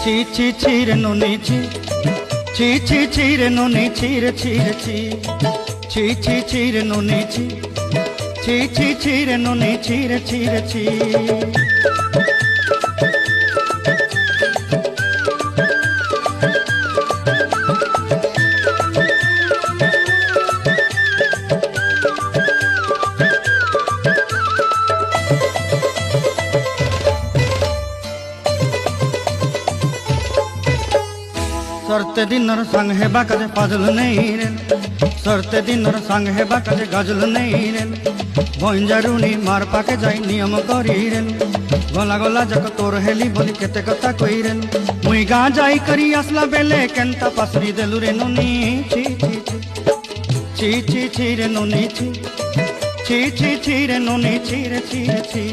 ছি ছি ছি রে নুনি ছি ছি ছি ছি রে নুনি ছি রে ছি রে ছি ছি ছি ছি রে নুনি ছি ছি ছি ছি রে নুনি ছি রে ছি রে ছি। सरते दिनर संग हेबा काजे फाजल नहीं रे सरते दिनर संग हेबा काजे गजल नहीं रे भंजारुनी मार पाके जाई नियम करी रे गला गला जक तोर हेली बोली केते कथा कई रे मुई गा जाई करी आसला बेले केंता पासरी देलु रे नुनी छी छी छी छी छी रे नुनी छी छी छी छी रे नुनी छी रे छी रे छी।